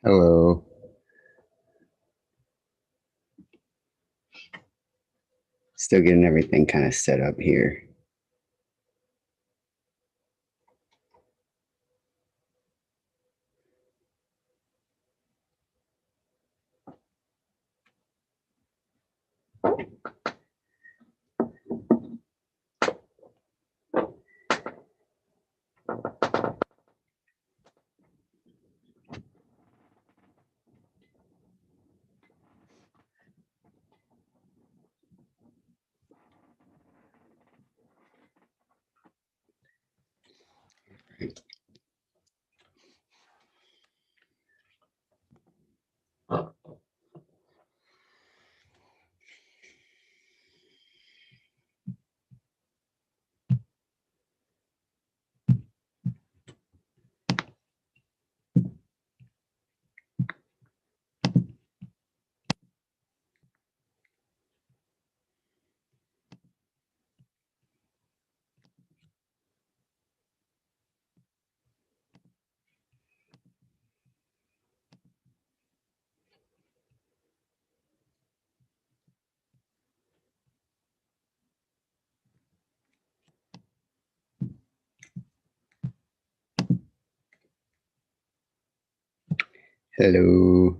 Hello. Still getting everything kind of set up here. Hello.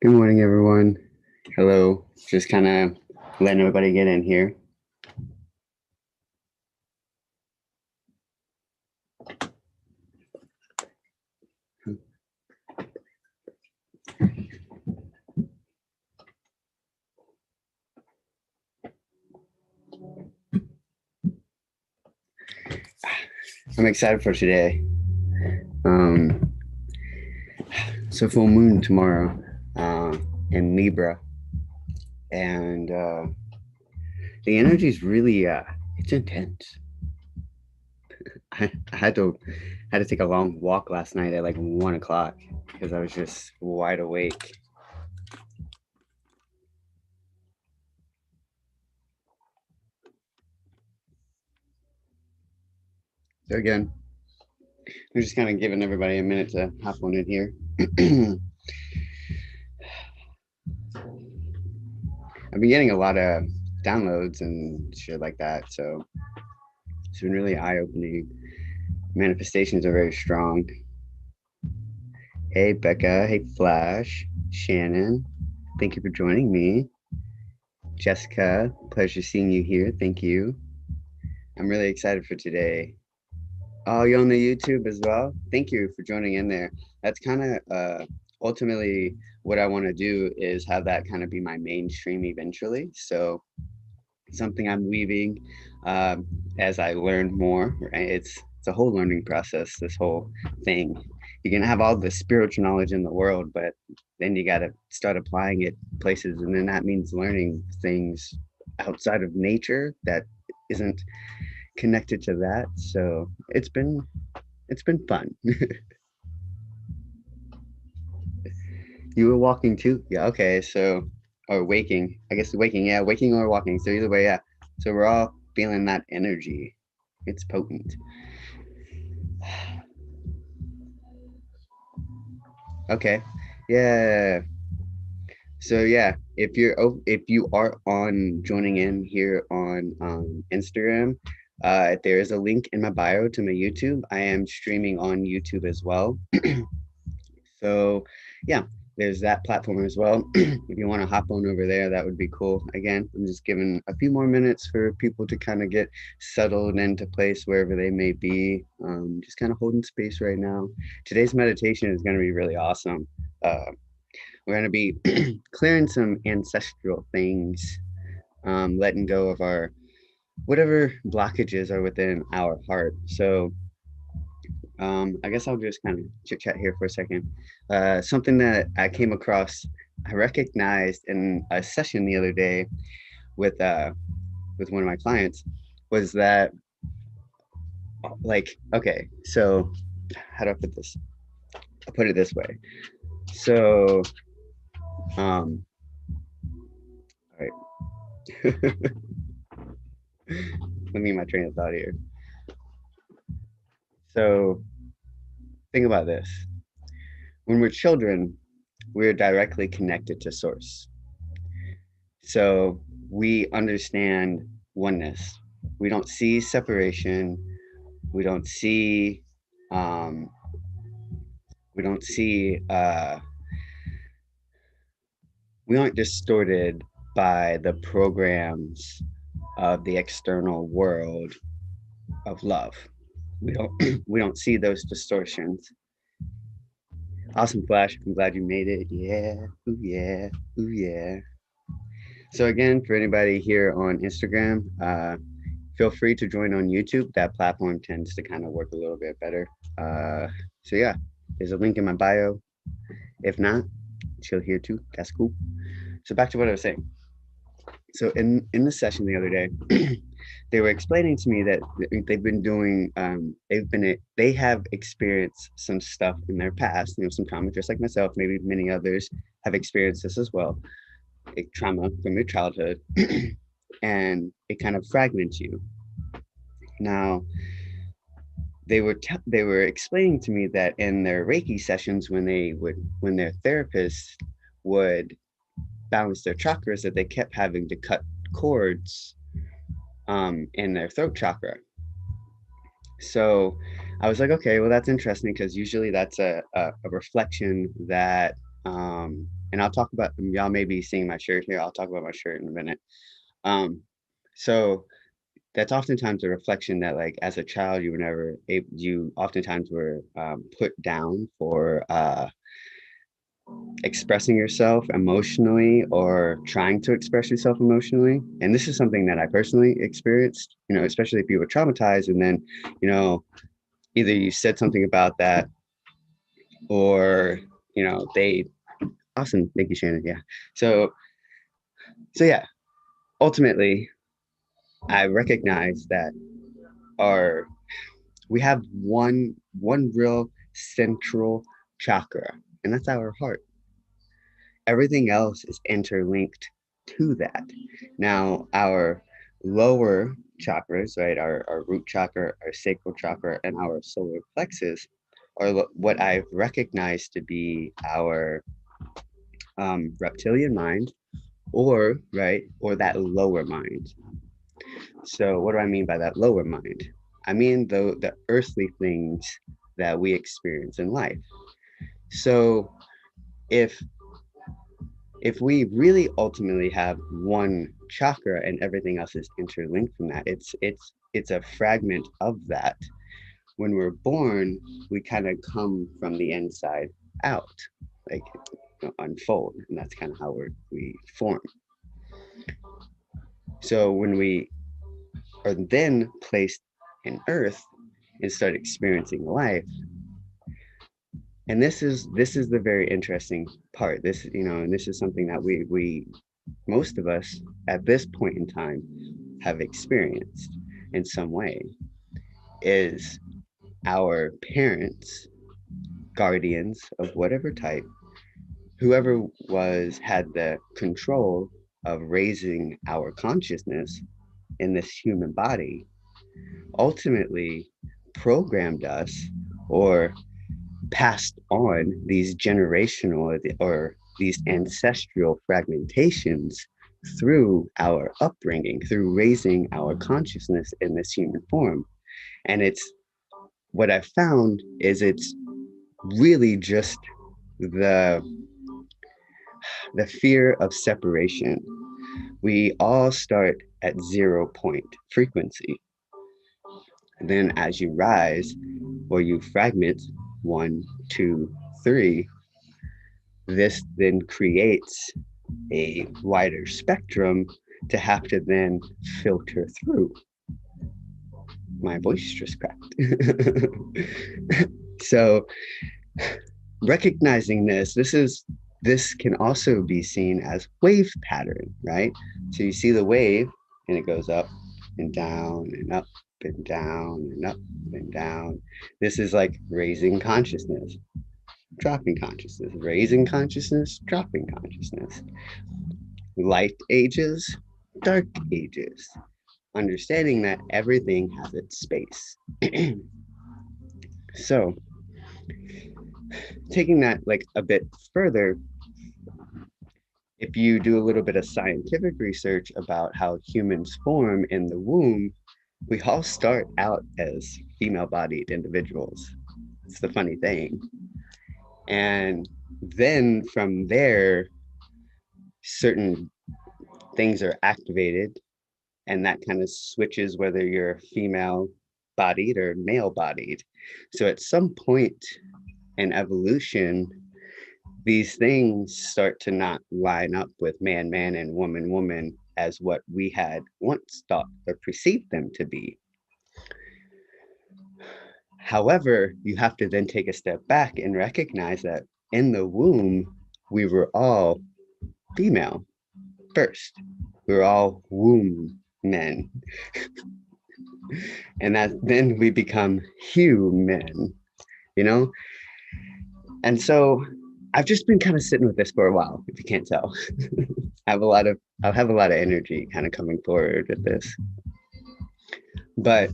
Good morning, everyone. Hello. Just kind of letting everybody get in here. I'm excited for today. So full moon tomorrow in Libra, and the energy is really it's intense. I had to take a long walk last night at like 1 o'clock because I was just wide awake. So again, I'm just kind of giving everybody a minute to hop on in here. I've been getting a lot of downloads and shit like that, so it's been really eye-opening. Manifestations are very strong. Hey Becca, hey Flash, Shannon, thank you for joining me. Jessica, pleasure seeing you here. Thank you. I'm really excited for today. Oh, you're on the YouTube as well? Thank you for joining in there. That's kind of ultimately what I want to do is have that kind of be my mainstream eventually. So something I'm weaving as I learn more. Right? It's a whole learning process. This whole thing, you can have all the spiritual knowledge in the world, but then you got to start applying it places, and then that means learning things outside of nature that isn't connected to that. So it's been fun. You were walking too? Yeah, okay. So or waking. I guess waking, yeah, waking or walking. So either way, yeah. So we're all feeling that energy. It's potent. Okay. Yeah. So yeah, if you are on joining in here on Instagram, there is a link in my bio to my YouTube. I am streaming on YouTube as well. So yeah, there's that platform as well. If you want to hop on over there, that would be cool. Again, I'm just giving a few more minutes for people to kind of get settled into place wherever they may be. Just kind of holding space right now. Today's meditation is going to be really awesome. Uh, we're going to be clearing some ancestral things, letting go of our whatever blockages are within our heart. So I guess I'll just kind of chit chat here for a second. Something that I came across, I recognized in a session the other day with uh, with one of my clients was that like, okay, so how do I put this? I'll put it this way. So, um, all right, let me get my train of thought here. So, think about this. When we're children, we're directly connected to source. So we understand oneness. We don't see separation. We don't see um, we don't see we aren't distorted by the programs of the external world of love. We don't we don't see those distortions. Awesome, Flash. I'm glad you made it. Yeah. Ooh yeah. Ooh yeah. So again, for anybody here on Instagram, feel free to join on YouTube. That platform tends to kind of work a little bit better. So yeah, there's a link in my bio. If not, chill here too. That's cool. So back to what I was saying. So in the session the other day, they were explaining to me that they've been doing they have experienced some stuff in their past, some trauma, just like myself. Maybe many others have experienced this as well, a trauma from your childhood, and it kind of fragments you. Now, they were explaining to me that in their Reiki sessions, when their therapist would balance their chakras, that they kept having to cut cords in their throat chakra. So I was like, okay, well, that's interesting, because usually that's a reflection that, and I'll talk about, y'all may be seeing my shirt here. I'll talk about my shirt in a minute. So that's oftentimes a reflection that, like, as a child, you were never able, you oftentimes were put down for expressing yourself emotionally, or trying to express yourself emotionally. And this is something that I personally experienced, especially if you were traumatized, and then, either you said something about that, or, they, awesome. Thank you, Shannon. Yeah. So yeah, ultimately, I recognize that our we have one real central chakra, and that's our heart. Everything else is interlinked to that. Now, our lower chakras, right, our root chakra, our sacral chakra, and our solar plexus are what I've recognized to be our reptilian mind, or right, or that lower mind. So what do I mean by that lower mind? I mean the earthly things that we experience in life. So if we really ultimately have one chakra and everything else is interlinked from that, it's a fragment of that. When we're born, we kind of come from the inside out, like, unfold, and that's kind of how we form. So when we are then placed in earth and start experiencing life, and this is the very interesting part. This, and this is something that we most of us at this point in time have experienced in some way, is our parents, guardians of whatever type, whoever had the control of raising our consciousness in this human body, ultimately programmed us, or passed on these generational or these ancestral fragmentations through our upbringing, through raising our consciousness in this human form. And it's what I found is it's really just the fear of separation. We all start at 0 point frequency. And then as you rise, or you fragment 1, 2, 3, this then creates a wider spectrum to have to then filter through. My voice just cracked. So recognizing this can also be seen as wave pattern, right? So you see the wave, and it goes up and down and up and down and up and down. This is like raising consciousness, dropping consciousness, raising consciousness, dropping consciousness. Light ages, dark ages. Understanding that everything has its space. So, taking that like a bit further, if you do a little bit of scientific research about how humans form in the womb, we all start out as female bodied individuals. It's the funny thing. And then from there, certain things are activated, and that kind of switches whether you're female bodied or male bodied. So at some point in evolution, these things start to not line up with man, man, and woman, woman as what we had once thought or perceived them to be. However, you have to then take a step back and recognize that in the womb, we were all female first. We were all womb men. And that then we become human, you know? And so I've just been kind of sitting with this for a while, if you can't tell. I'll have a lot of energy kind of coming forward with this. But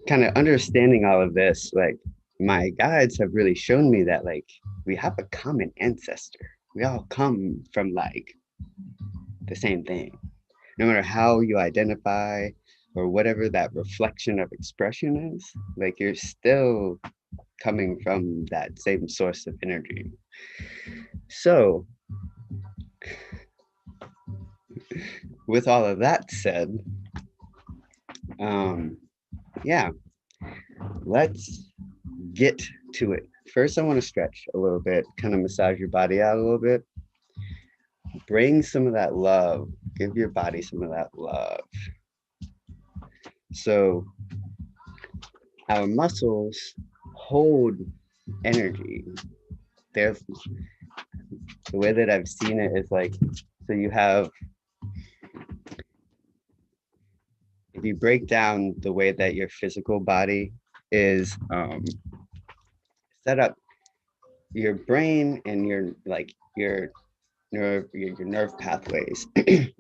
kind of understanding all of this, like my guides have really shown me that like we have a common ancestor. We all come from like the same thing. No matter how you identify or whatever that reflection of expression is, like you're still coming from that same source of energy. So, with all of that said, yeah, let's get to it. First, I want to stretch a little bit, kind of massage your body out a little bit. Bring some of that love, give your body some of that love. So, our muscles hold energy. They're, the way that I've seen it is like, so you have, if you break down the way that your physical body is set up, your brain and your like your nerve pathways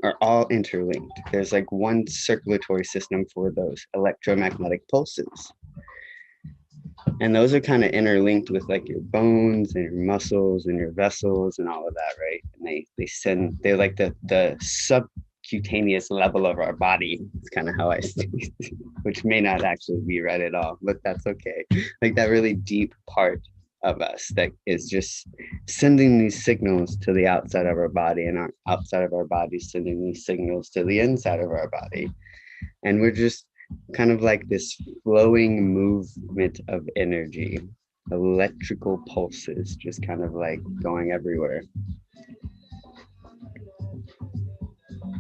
are all interlinked. There's like one circulatory system for those electromagnetic pulses. And those are kind of interlinked with like your bones and your muscles and your vessels and all of that, right? And they're like the subcutaneous level of our body. It's kind of how I see it, which may not actually be right at all, but that's okay. Like that really deep part of us that is just sending these signals to the outside of our body, and our outside of our body sending these signals to the inside of our body. And we're just kind of like this flowing movement of energy, electrical pulses just kind of like going everywhere.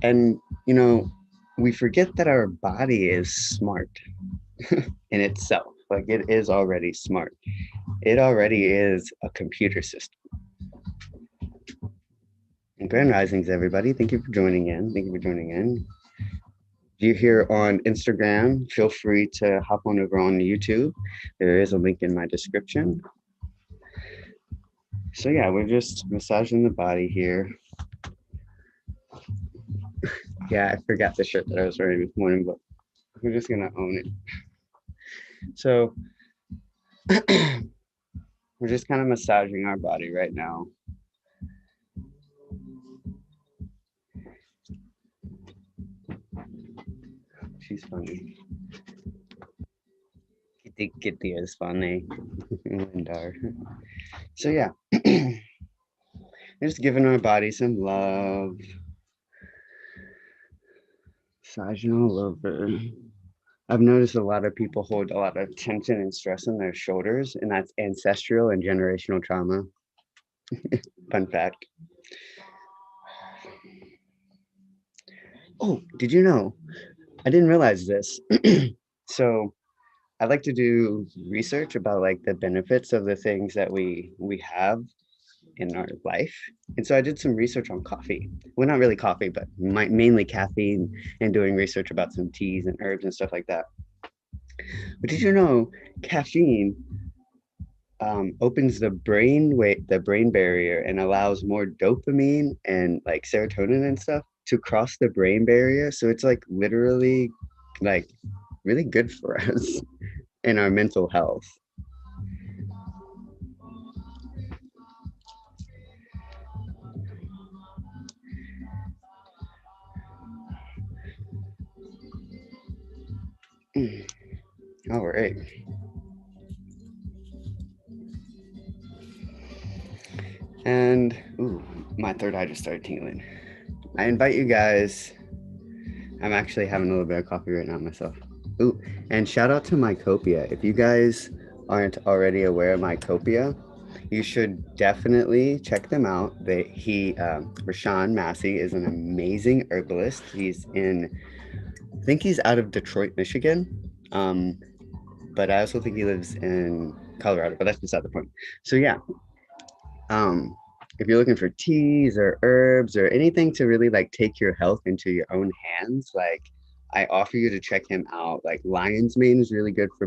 And you know, we forget that our body is smart in itself. Like it is already smart. It already is a computer system. And Grand Risings, everybody. Thank you for joining in. Thank you for joining in. If you're here on Instagram, feel free to hop on over on YouTube. There is a link in my description. So yeah, we're just massaging the body here. Yeah, I forgot the shirt that I was wearing this morning, but we're just gonna own it. So we're just kind of massaging our body right now. She's funny. Kitty is funny. So yeah, just giving our body some love. Massaging all over. I've noticed a lot of people hold a lot of tension and stress in their shoulders, and that's ancestral and generational trauma. Fun fact. Oh, did you know? I didn't realize this. So I like to do research about like the benefits of the things that we have in our life. And so I did some research on coffee. Well, not really coffee, but mainly caffeine, and doing research about some teas and herbs and stuff like that. But did you know caffeine opens the brain barrier, and allows more dopamine and like serotonin and stuff to cross the brain barrier? So it's like literally like really good for us in our mental health. All right. And ooh, my third eye just started tingling. I invite you guys. I'm actually having a little bit of coffee right now myself. Ooh, and shout out to Mycopia. If you guys aren't already aware of Mycopia, you should definitely check them out. Rashawn Massey is an amazing herbalist. I think he's out of Detroit, Michigan. But I also think he lives in Colorado, but that's beside the point. So yeah, um, if you're looking for teas or herbs or anything to really like take your health into your own hands, like I offer you to check him out. Like lion's mane is really good for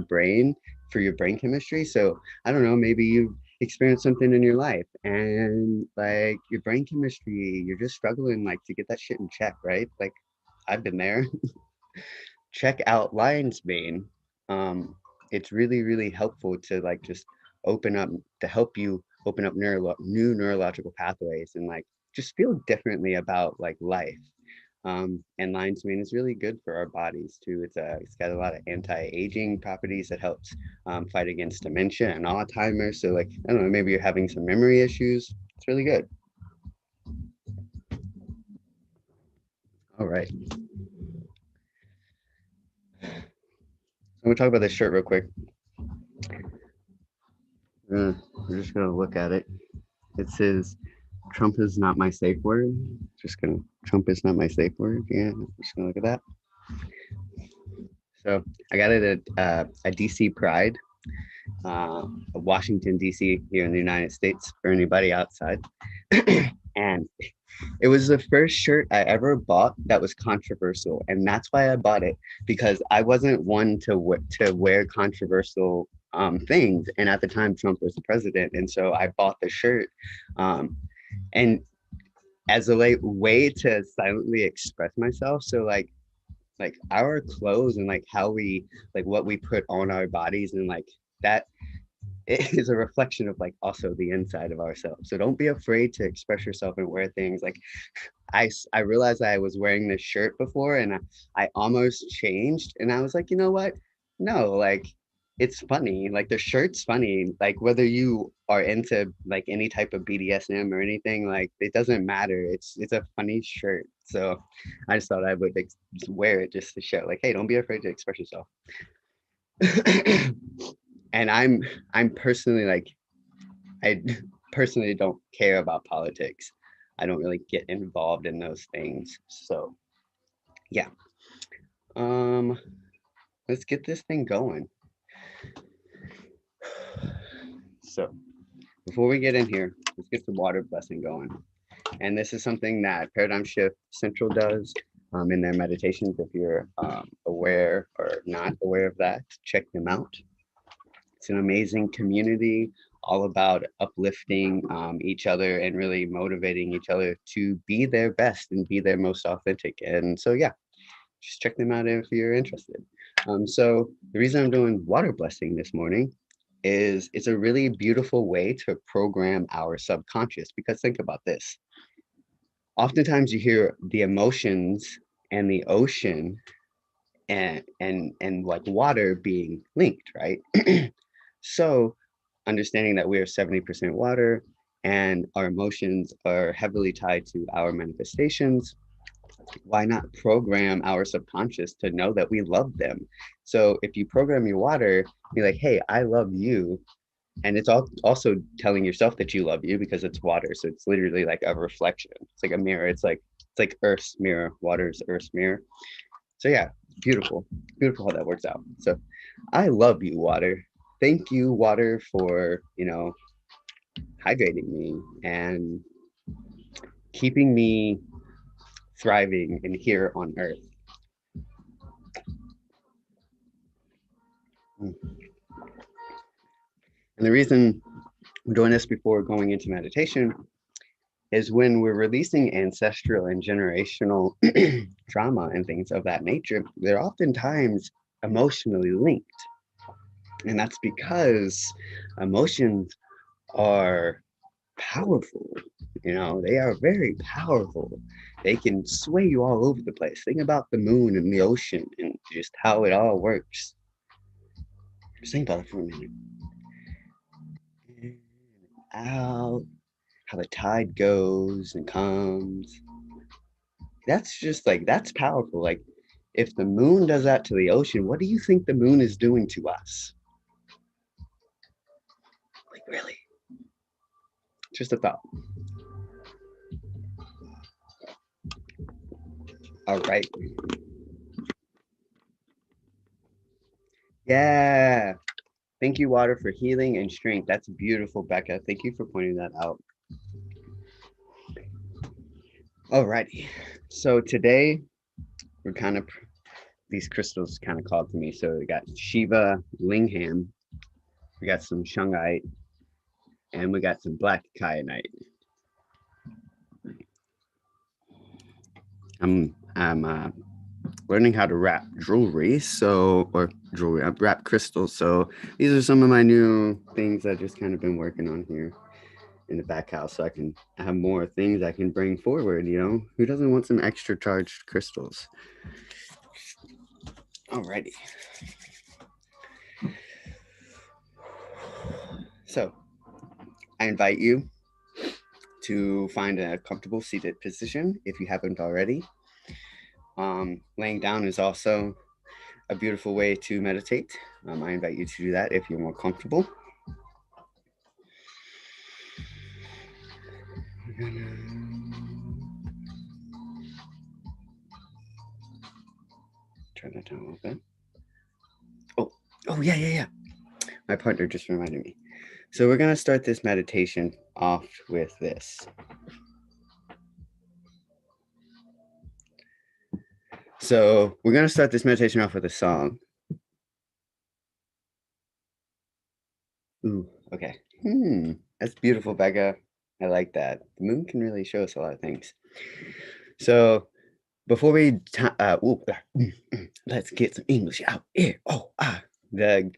your brain chemistry. So I don't know, maybe you've experienced something in your life and like your brain chemistry, you're just struggling like to get that shit in check, right? Like I've been there. Check out lion's mane. It's really, really helpful to like just open up to help you open up new neurological pathways and like just feel differently about like life. And lion's mane is really good for our bodies too. It's got a lot of anti-aging properties that helps fight against dementia and Alzheimer's. So like I don't know, maybe you're having some memory issues. It's really good. All right, so I'm gonna talk about this shirt real quick. We're just gonna look at it. It says Trump is not my safe word. Just gonna Trump is not my safe word. Yeah, just gonna look at that. So I got it at a DC Pride, Washington DC here in the United States for anybody outside. And it was the first shirt I ever bought that was controversial, and that's why I bought it because I wasn't one to wear controversial things. And at the time, Trump was the president, and so I bought the shirt. And as a like way to silently express myself. So like our clothes and like how we like what we put on our bodies and like that is a reflection of like also the inside of ourselves. So don't be afraid to express yourself and wear things. Like I realized I was wearing this shirt before and I almost changed and I was like, you know what? No, like it's funny. Like the shirt's funny. Like whether you are into like any type of BDSM or anything, like it doesn't matter. It's a funny shirt. So I just thought I would like, just wear it just to show like, hey, don't be afraid to express yourself. And I'm personally like I personally don't care about politics. I don't really get involved in those things. So yeah. Um, let's get this thing going. So before we get in here, let's get the water blessing going. And this is something that Paradigm Shift Central does in their meditations. If you're aware or not aware of that, check them out. It's an amazing community, all about uplifting each other and really motivating each other to be their best and be their most authentic. And so, yeah, just check them out if you're interested. So the reason I'm doing water blessing this morning is it's a really beautiful way to program our subconscious. Because think about this. Oftentimes you hear the emotions and the ocean and like water being linked, right? So understanding that we are 70% water and our emotions are heavily tied to our manifestations, why not program our subconscious to know that we love them? So if you program your water, be like, hey, I love you. And it's also telling yourself that you love you because it's water. So it's literally like a reflection. It's like a mirror. It's like Earth's mirror, water's Earth's mirror. So yeah, beautiful, beautiful how that works out. So I love you, water. Thank you, water, for hydrating me and keeping me thriving in here on earth. And the reason we're doing this before going into meditation is when we're releasing ancestral and generational trauma and things of that nature, they're oftentimes emotionally linked. And that's because emotions are powerful. They are very powerful. They can sway you all over the place. Think about the moon and the ocean and just how it all works. Just think about it for a minute. In, out, how the tide goes and comes. That's powerful. Like, if the moon does that to the ocean, what do you think the moon is doing to us? Like, really? Just a thought. All right. Yeah. Thank you, water, for healing and strength. That's beautiful, Becca. Thank you for pointing that out. Alrighty. So today we're these crystals kind of called to me. So we got Shiva Lingham, we got some Shungite, and we got some black kyanite. I'm learning how to wrap jewelry, wrap crystals. So these are some of my new things I've just kind of been working on here in the back house, so I can have more things I can bring forward. Who doesn't want some extra charged crystals? Alrighty. So I invite you to find a comfortable seated position if you haven't already. Laying down is also a beautiful way to meditate. I invite you to do that if you're more comfortable. Turn that down a little bit. Oh, yeah. My partner just reminded me. So we're going to start this meditation off with this. So we're going to start this meditation off with a song. Ooh, okay. That's beautiful, Becca. I like that. The moon can really show us a lot of things. So before we, let's get some English out here. The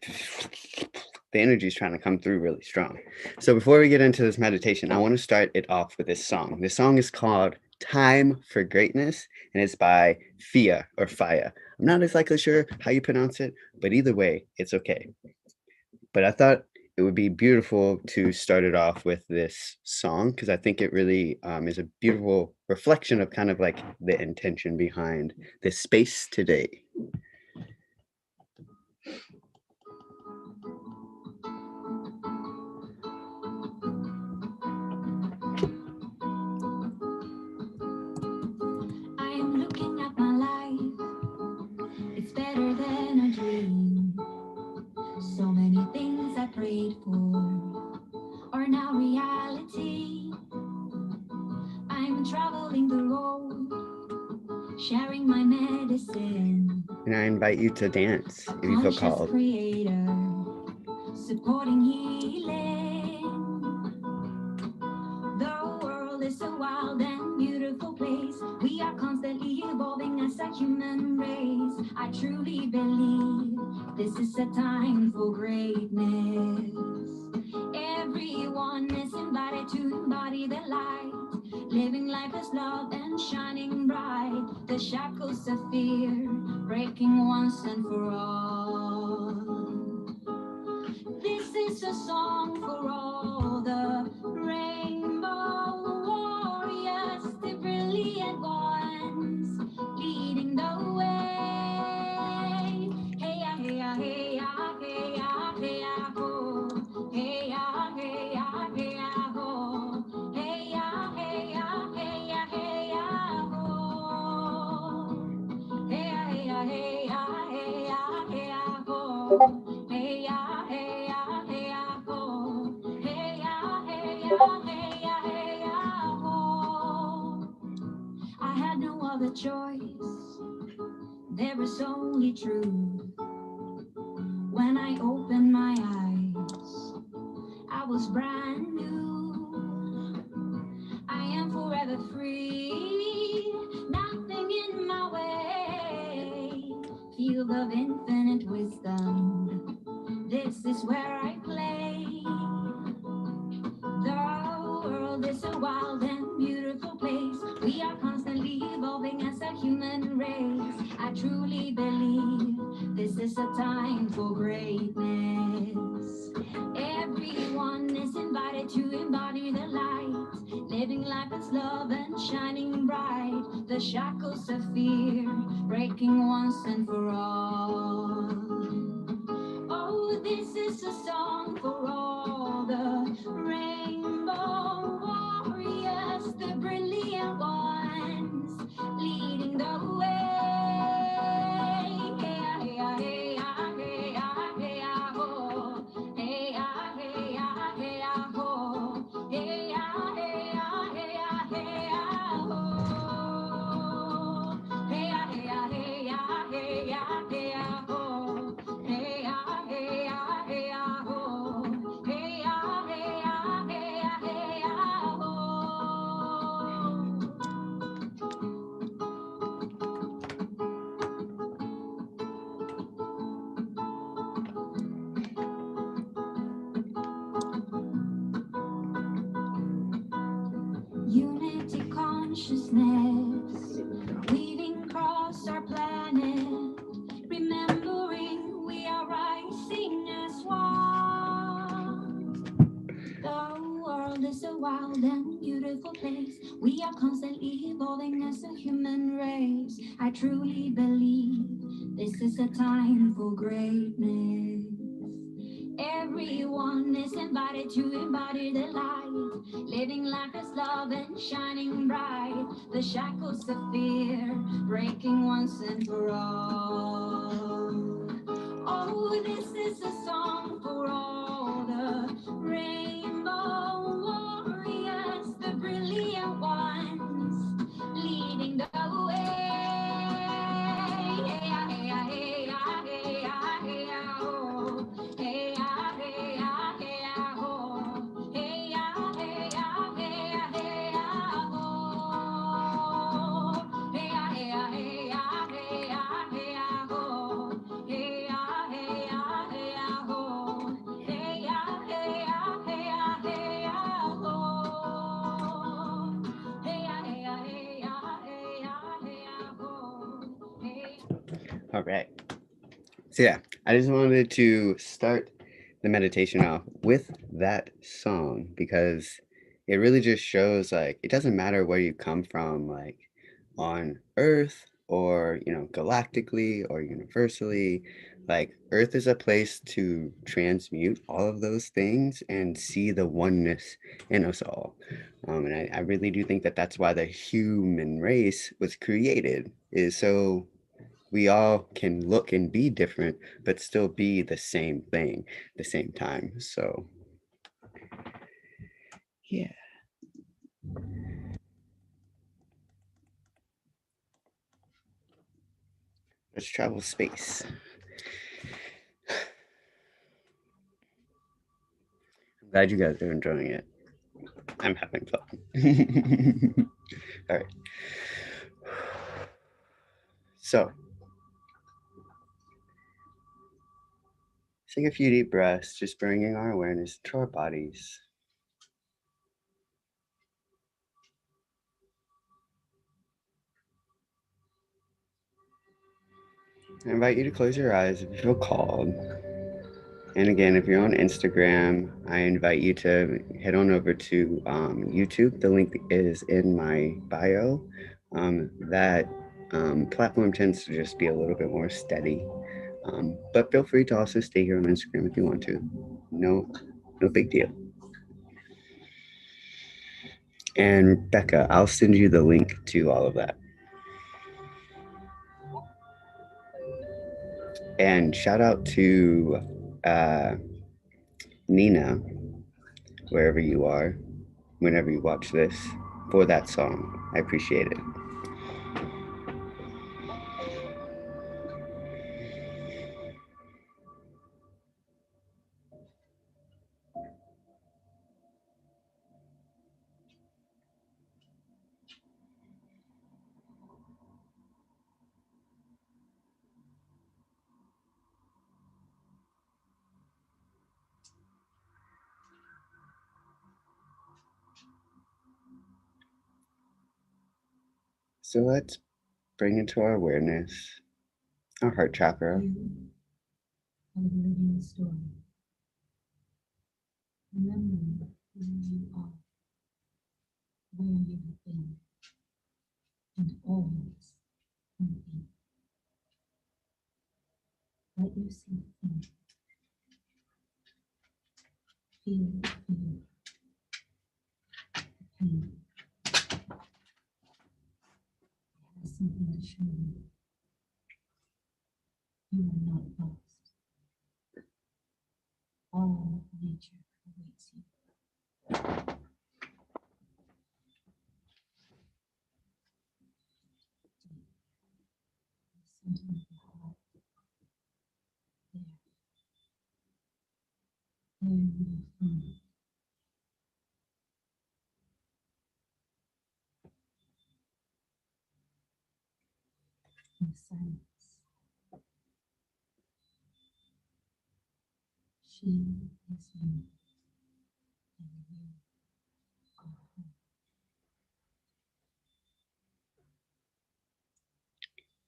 energy is trying to come through really strong. So before we get into this meditation, I want to start it off with this song. This song is called Time for Greatness, and it's by Fia or Faya. I'm not exactly sure how you pronounce it, but either way, it's okay. But I thought it would be beautiful to start it off with this song because I think it really is a beautiful reflection of kind of like the intention behind this space today. I'm looking at my life, it's better than a dream. So many things I prayed for are now reality. I'm traveling the road, sharing my medicine. And I invite you to dance if you feel called. Creator, supporting healing. The world is a wild and beautiful place. We are constantly evolving as a human race. I truly believe this is a time for greatness. Everyone is invited to embody the light, living life as love and shining bright. The shackles of fear breaking once and for all. This is a song for all the rainbow warriors, the brilliant ones leading the way. Hey ya, hey ya, hey ya, hey ya, hey ya, ho. Hey ya, hey ya, hey ya, ho. Hey ya, hey ya, hey ya, hey ya, ho. Hey ya, hey ya, hey ya, hey ya, hey ya, ho. Hey ya, hey ya, hey ya, ho. Hey ya, hey without a choice. There is only truth. When I opened my eyes, I was brand new. I am forever free, nothing in my way. Field of infinite wisdom, this is where I play. The world is a wild and beautiful place. We are constantly evolving as a human race. I truly believe this is a time for greatness. Everyone is invited to embody the light, living life as love and shining bright. The shackles of fear breaking once and for all. Oh, this is a song for all the rainbow warriors, the brilliant ones leading the way. Hey, ah, hey, ah, hey, ah, hey, ah, hey, ah, ho. Hey, ah, hey, ah, hey, ah, ho. Hey, ah, hey, ah, hey, ah, hey, ah, ho. Hey, ah, hey, ah, hey, ah, hey, ah, hey, ah, ho. Hey, ah, hey, ah, hey, ah, ho. Hey, ah, hey, ah, hey, ah, hey, ah, ho. Unity consciousness weaving across our planet, remembering we are rising as one. The world is a wild and beautiful place. We are constantly evolving as a human race. I truly believe this is a time for greatness. Everyone is invited to embody the light, living life as love and shining bright. The shackles of fear breaking once and for all. Oh, this is a song for all the rainbow warriors, the brilliant ones leading the way. Hey, ah, hey, ah, hey, ah, hey, ah, hey, ah, oh. Hey, ah, hey, ah, hey, ah, ho. Hey, ah, hey, ah, hey, ah, hey, ah, ho. Hey, ah, hey, ah, hey, ah, hey, ah, hey, ah, ho. Hey, ah, hey, ah, hey, ah, ho. Hey, ah, hey, ah, hey, ah, hey, ah, ho. Hey, ah, hey, ah, hey, ah, hey, ah, hey, ah, ho. Hey. All right. So yeah, I just wanted to start the meditation off with that song because it really just shows like it doesn't matter where you come from, like on Earth or galactically or universally. Like Earth is a place to transmute all of those things and see the oneness in us all. And I really do think that that's why the human race was created, is so we all can look and be different, but still be the same thing at the same time. So, yeah. Let's travel space. I'm glad you guys are enjoying it. I'm having fun. All right. So, take a few deep breaths, just bringing our awareness to our bodies. I invite you to close your eyes if you feel called. And again, if you're on Instagram, I invite you to head on over to YouTube. The link is in my bio. That platform tends to just be a little bit more steady. But feel free to also stay here on Instagram if you want to. No, no big deal. And Becca, I'll send you the link to all of that. And shout out to uh, Nina, wherever you are, whenever you watch this, for that song. I appreciate it. So let's bring into our awareness our heart chakra. You are living the story, remembering who you are, where you have been, and always will be. Let yourself think, feel the fear, the pain. It has something to show you. You are not lost. All nature awaits you. Deep, the center of the heart. There, there you will find in silence. She is you, and you are her.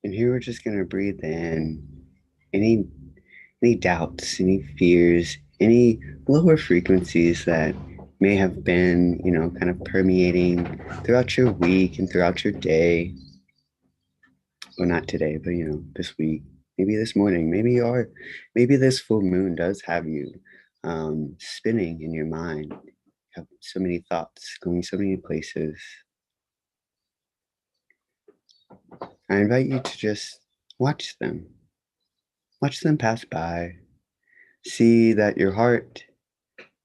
And here we're just going to breathe in any any doubts, any fears, any lower frequencies that may have been, kind of permeating throughout your week and throughout your day. Well, not today, but this week, maybe this morning, maybe this full moon does have you spinning in your mind. You have so many thoughts going so many places. I invite you to just watch them. Watch them pass by. See that your heart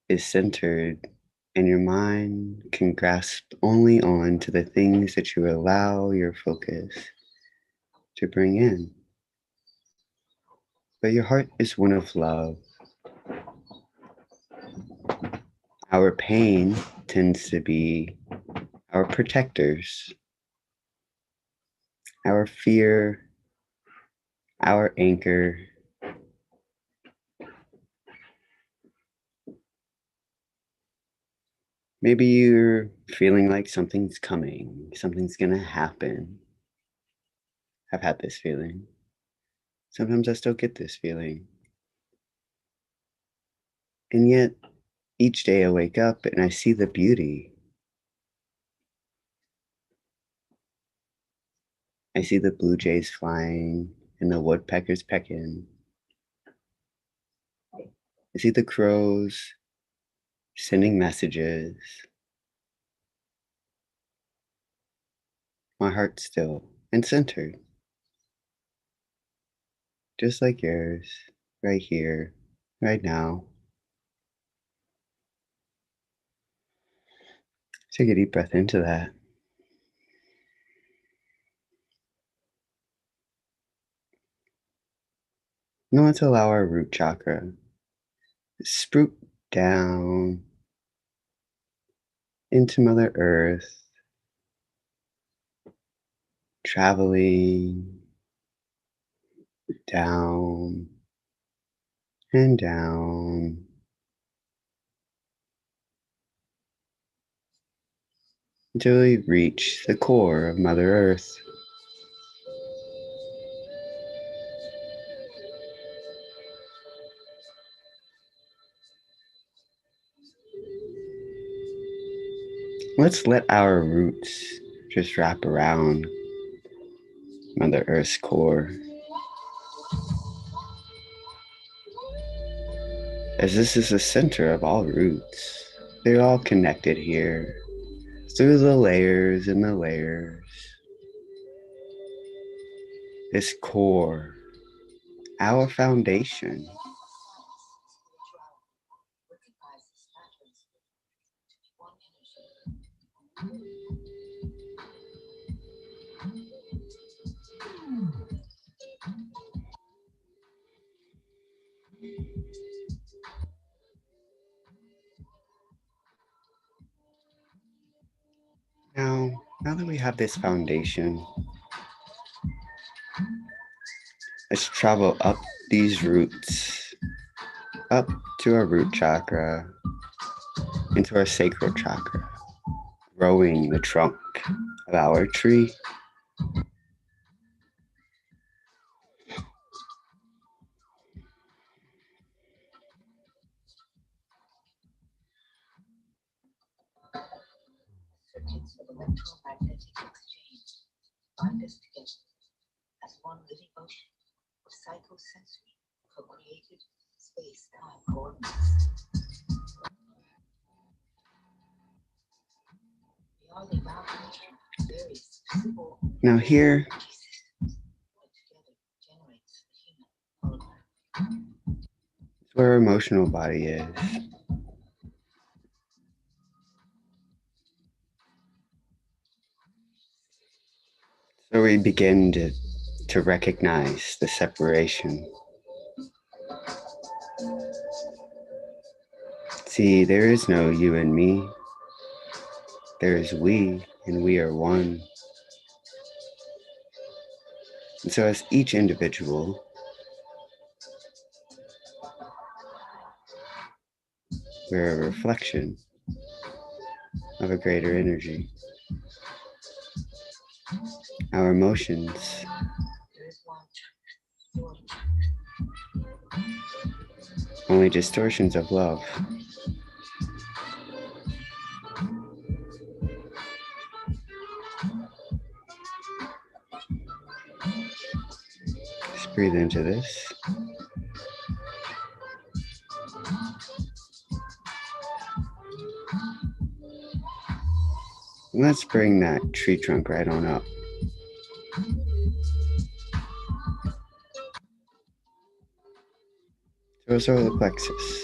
is centered and your mind can grasp only on to the things that you allow your focus to bring in. But your heart is one of love. Our pain tends to be our protectors, our fear, our anchor. Maybe you're feeling like something's coming, something's gonna happen. I've had this feeling. Sometimes I still get this feeling. And yet, each day I wake up and I see the beauty. I see the blue jays flying and the woodpeckers pecking. I see the crows sending messages. My heart's still and centered, just like yours, right here, right now. Take a deep breath into that. Now let's allow our root chakra to sprout down into Mother Earth, traveling down and down until we reach the core of Mother Earth. Let's let our roots just wrap around Mother Earth's core, as this is the center of all roots. They're all connected here through the layers and the layers. This core, our foundation. Now that we have this foundation, let's travel up these roots, up to our root chakra, into our sacral chakra, growing the trunk of our tree. Circuits of electromagnetic exchange bind us together as one living ocean of psychosensory, co-created space-time coordinates. Beyond the boundaries of various physical Now here, systems, what together generates the human hologram. is where our emotional body is. So we begin to recognize the separation. See, there is no you and me. There is we, and we are one. And so, as each individual, we're a reflection of a greater energy. Our emotions only distortions of love. Just breathe into this. Let's bring that tree trunk right on up. To our solar plexus.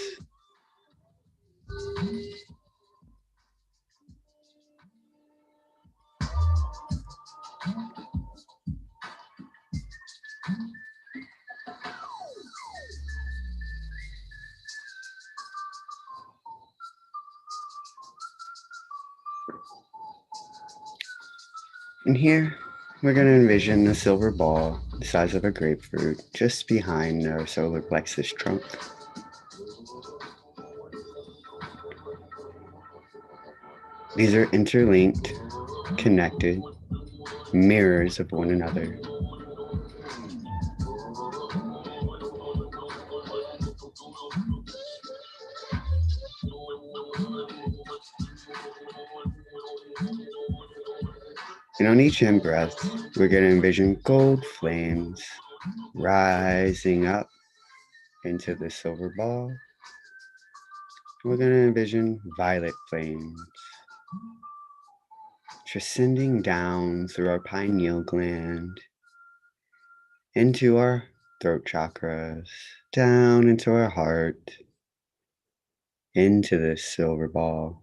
And here, we're going to envision a silver ball the size of a grapefruit just behind our solar plexus trunk. These are interlinked, connected mirrors of one another. And on each in breath, we're going to envision gold flames rising up into the silver ball. We're going to envision violet flames transcending down through our pineal gland into our throat chakras, down into our heart, into this silver ball.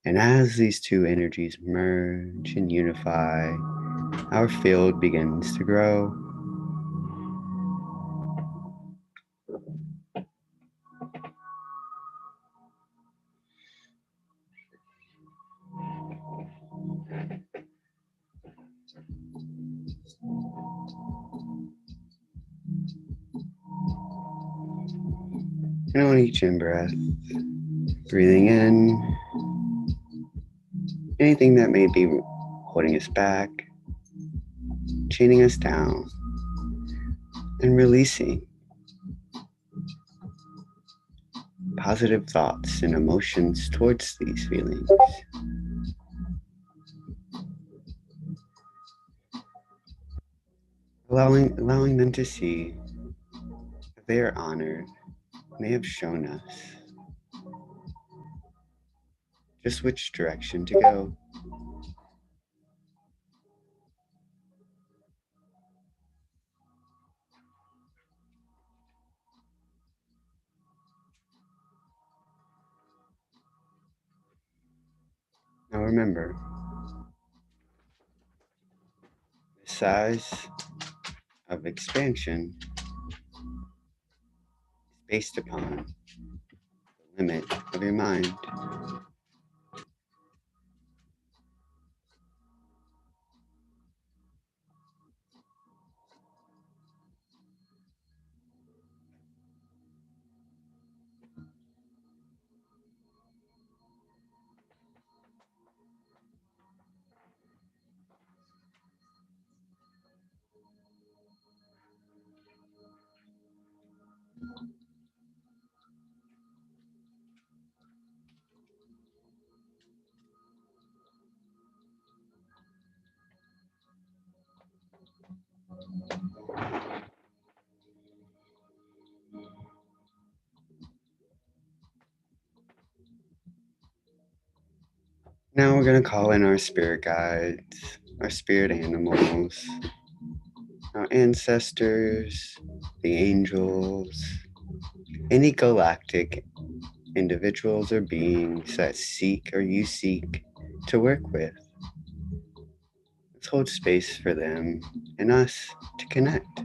And as these two energies merge and unify, our field begins to grow. And on each in breath, breathing in anything that may be holding us back, chaining us down, and releasing positive thoughts and emotions towards these feelings. Allowing them to see that they are honored, and they have shown us just which direction to go. Now remember, the size of expansion is based upon the limit of your mind. Now we're going to call in our spirit guides, our spirit animals, our ancestors, the angels, any galactic individuals or beings that seek or you seek to work with. Let's hold space for them and us to connect.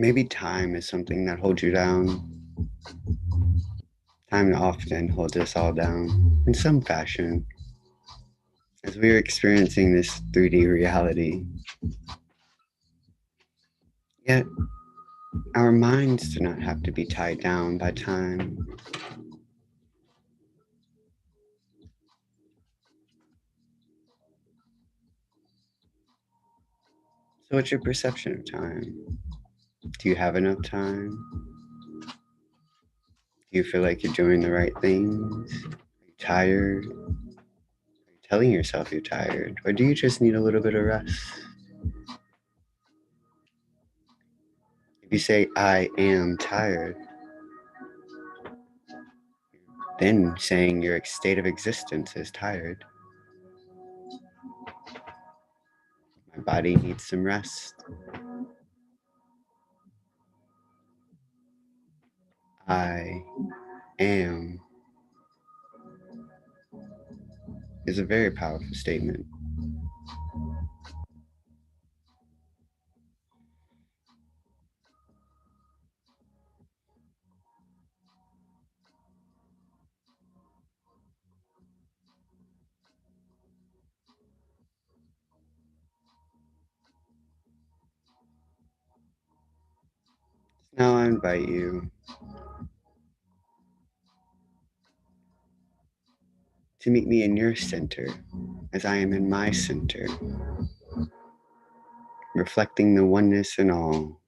Maybe time is something that holds you down. Time often holds us all down in some fashion as we are experiencing this 3D reality. Yet, our minds do not have to be tied down by time. So, what's your perception of time? Do you have enough time? Do you feel like you're doing the right things? Are you tired? Are you telling yourself you're tired? Or do you just need a little bit of rest? If you say, I am tired, then saying your state of existence is tired. My body needs some rest. I am is a very powerful statement. Now I invite you to meet me in your center as I am in my center, reflecting the oneness in all.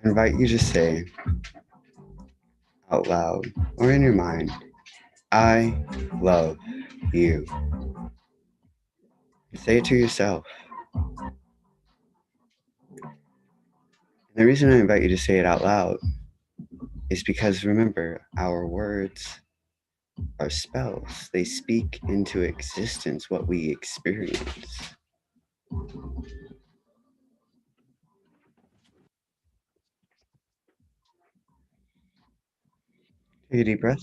I invite you to say out loud or in your mind, I love you. Say it to yourself. And the reason I invite you to say it out loud is because remember, our words are spells. They speak into existence what we experience. Take a deep breath.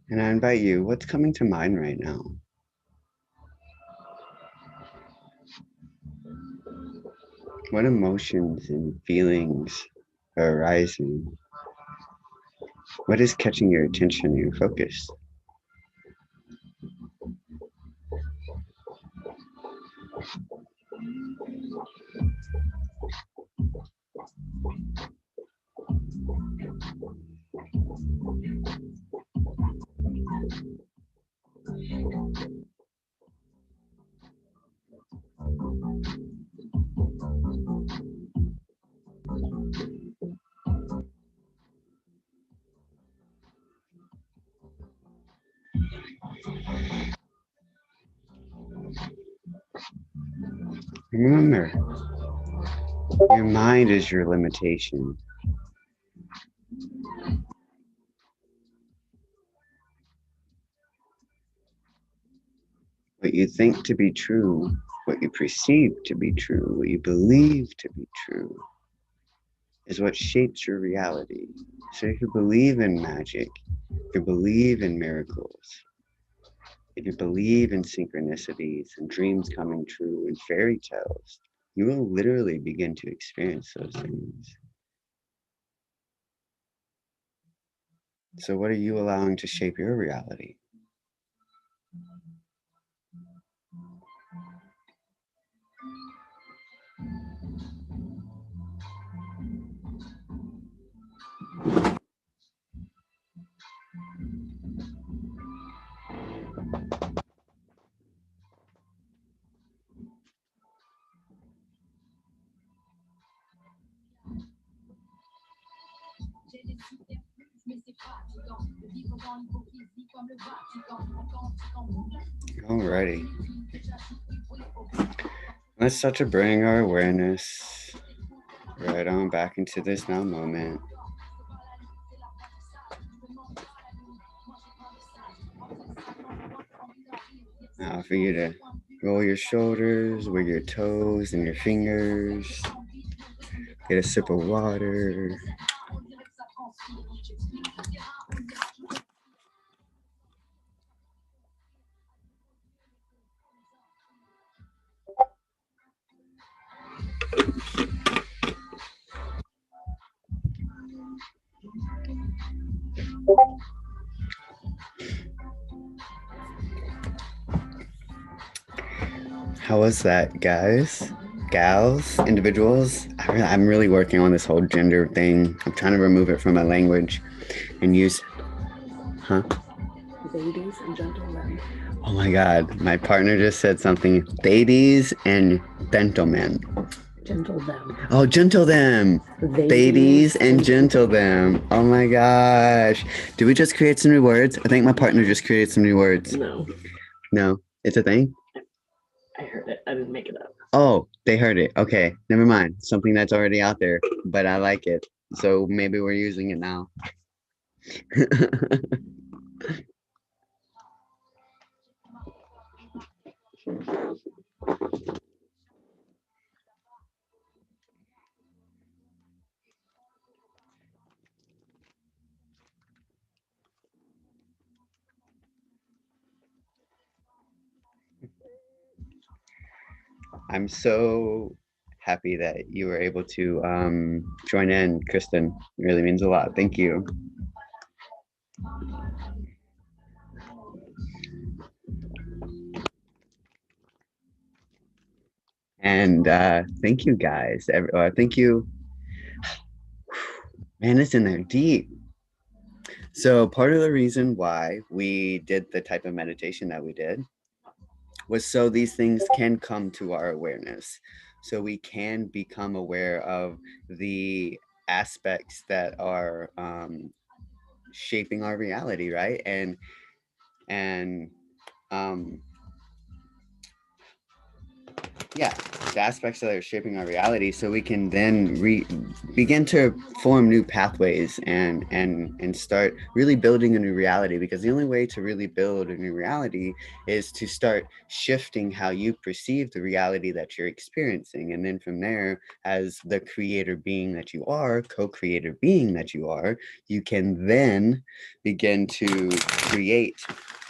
And I invite you, what's coming to mind right now? What emotions and feelings are arising? What is catching your attention and your focus? Remember, your mind is your limitation. What you think to be true, what you perceive to be true, what you believe to be true, is what shapes your reality. So if you believe in magic, if you believe in miracles, if you believe in synchronicities and dreams coming true and fairy tales, you will literally begin to experience those things. So what are you allowing to shape your reality? Alrighty. Let's start to bring our awareness right on back into this now moment. Now for you to roll your shoulders with your toes and your fingers. Get a sip of water. How was that, guys? Gals? Individuals? I'm really working on this whole gender thing. I'm trying to remove it from my language and use... Huh? Ladies and gentlemen. Oh my god, my partner just said something. Ladies and gentlemen. Gentle them. Oh, gentle them. Ladies and gentle them. Oh my gosh. Did we just create some new words? I think my partner just created some new words. No. No, it's a thing? I heard it. I didn't make it up. Oh, they heard it. Okay, never mind. Something that's already out there, but I like it. So maybe we're using it now. I'm so happy that you were able to join in, Kristen. It really means a lot. Thank you. And thank you guys. Thank you. Man, it's in there deep. So part of the reason why we did the type of meditation that we did was so these things can come to our awareness. So we can become aware of the aspects that are shaping our reality, right? And yeah, the aspects that are shaping our reality, so we can then begin to form new pathways and start really building a new reality. Because the only way to really build a new reality is to start shifting how you perceive the reality that you're experiencing, and then from there, as the creator being that you are, co-creator being that you are, you can then begin to create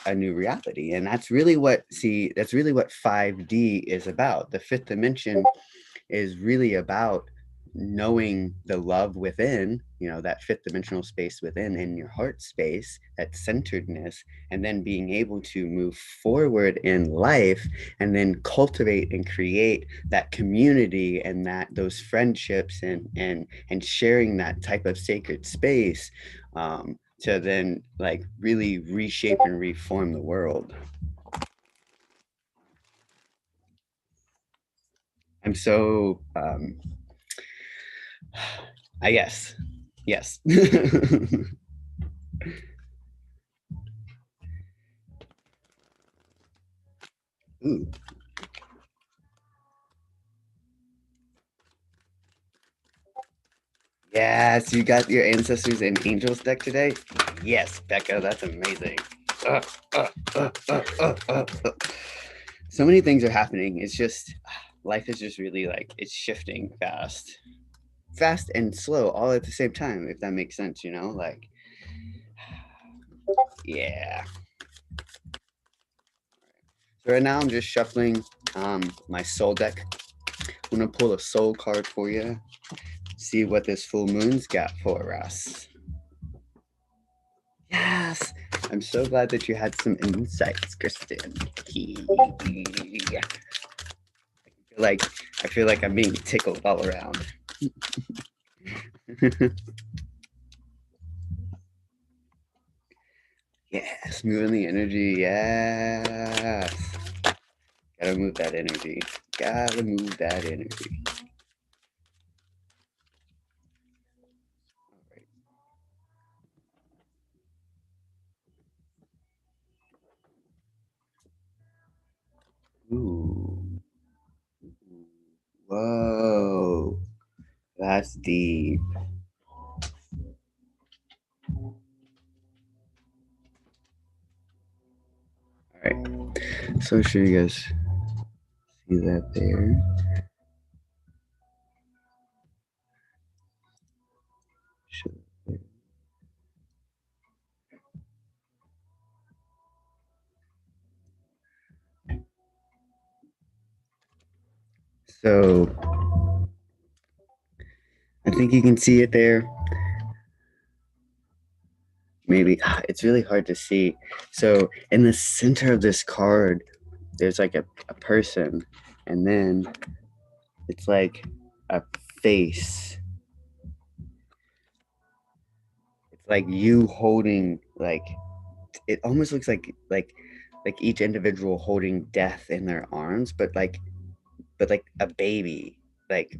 a new reality. And that's really what 5D is about. The fifth dimension is really about knowing the love within, that fifth dimensional space within, in your heart space, that centeredness, and then being able to move forward in life and then cultivate and create that community and those friendships and sharing that type of sacred space, to then like really reshape and reform the world. I'm so I guess. Yes. Ooh. Yes, you got your ancestors and angels deck today? Yes, Becca, that's amazing. Uh, uh, So many things are happening. It's just life is just really like it's shifting fast. Fast and slow all at the same time, if that makes sense, Like, yeah. So right now I'm just shuffling my soul deck. I'm gonna pull a soul card for you. See what this full moon's got for us. Yes, I'm so glad that you had some insights, Kristen. Like I feel like I'm being tickled all around. Yes, moving the energy. Yes, gotta move that energy. Gotta move that energy. All right. Ooh. Whoa. That's deep. All right. So sure you guys see that there. So I think you can see it there. Maybe it's really hard to see. So in the center of this card, there's like a person, and then it's like a face. It's like you holding like it almost looks like each individual holding death in their arms, but like a baby. Like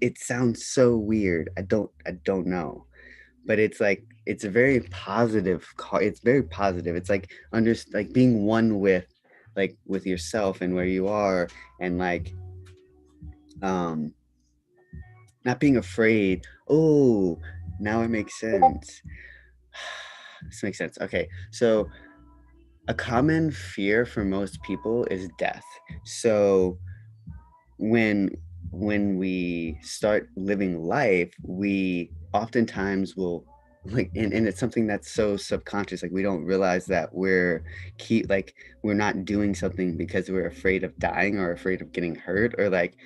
it sounds so weird. I don't know. But it's like it's a very positive card. It's very positive. It's like like being one with yourself and where you are, and like um not being afraid. Oh, now it makes sense. This makes sense. Okay, so a common fear for most people is death. So when we start living life, we oftentimes will and it's something that's so subconscious, like we don't realize that we're not doing something because we're afraid of dying or afraid of getting hurt, or like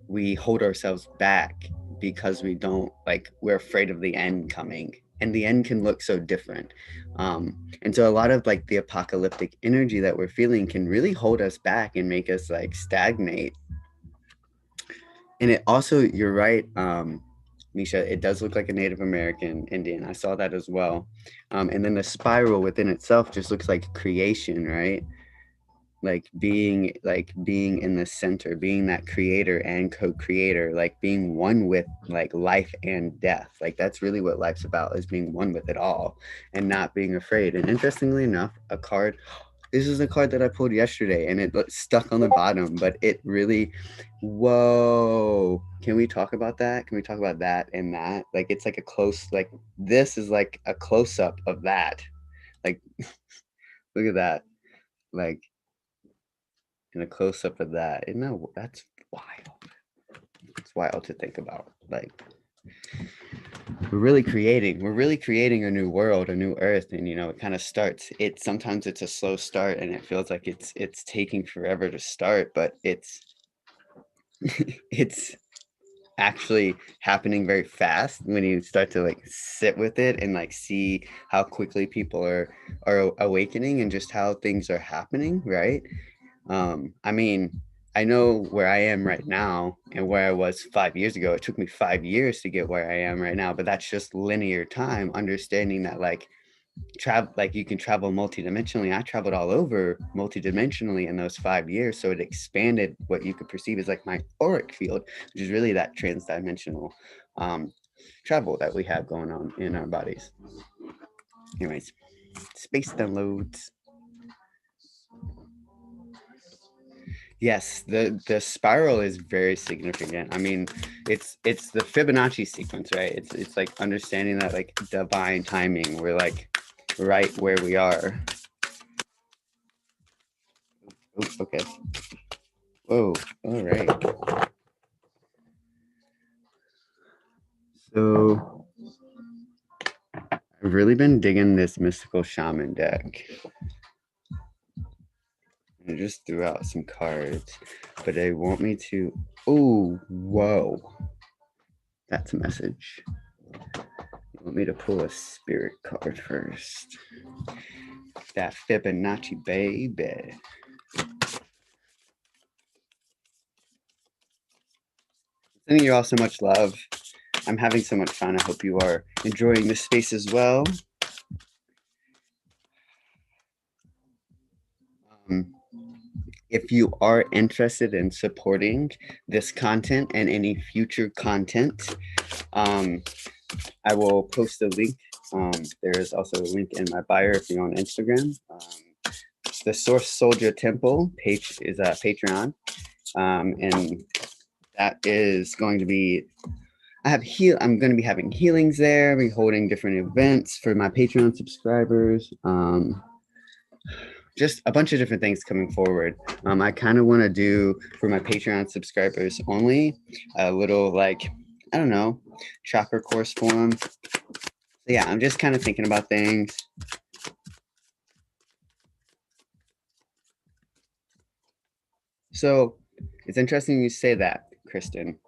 we hold ourselves back because we're afraid of the end coming, and the end can look so different. And so a lot of like the apocalyptic energy that we're feeling can really hold us back and make us like stagnate. And it also, you're right, Misha, it does look like a Native American Indian. I saw that as well. And then the spiral within itself just looks like creation, right? Like being in the center, being that creator and co-creator, like being one with like life and death. Like that's really what life's about, is being one with it all and not being afraid. And interestingly enough, this is a card that I pulled yesterday, and it stuck on the bottom, but it really, whoa. Can we talk about that? Can we talk about that and that? Like, it's like a close, like, this is like a close up of that. Like, look at that. Like, in a close up of that. Isn't that's wild. It's wild to think about. Like, we're really creating a new world, a new earth. And it kind of sometimes it's a slow start, and it feels like it's taking forever to start, but it's it's actually happening very fast when you start to like sit with it and like see how quickly people are awakening and just how things are happening, right? I mean, I know where I am right now and where I was 5 years ago. It took me 5 years to get where I am right now, but that's just linear time, understanding that like travel, like you can travel multidimensionally. I traveled all over multidimensionally in those 5 years, so it expanded what you could perceive as like my auric field, which is really that transdimensional um, travel that we have going on in our bodies. Anyways, space downloads. Yes, the spiral is very significant. I mean, it's the Fibonacci sequence, right? It's like understanding that like divine timing. We're like right where we are. Oh, okay. Whoa. All right. So I've really been digging this mystical shaman deck. I just threw out some cards, but they want me to. Oh, whoa. That's a message. You want me to pull a spirit card first. That Fibonacci baby. Sending you all so much love. I'm having so much fun. I hope you are enjoying this space as well. Um, if you are interested in supporting this content and any future content, um, I will post a link. There is also a link in my bio if you're on Instagram. The Source Souljah Temple page is a Patreon, and that is going to be. I'm going to be having healings there. I'll be holding different events for my Patreon subscribers. Just a bunch of different things coming forward. I kind of want to do for my Patreon subscribers only a little like, I don't know, chakra course for them. So yeah, I'm just kind of thinking about things. So it's interesting you say that, Kristen,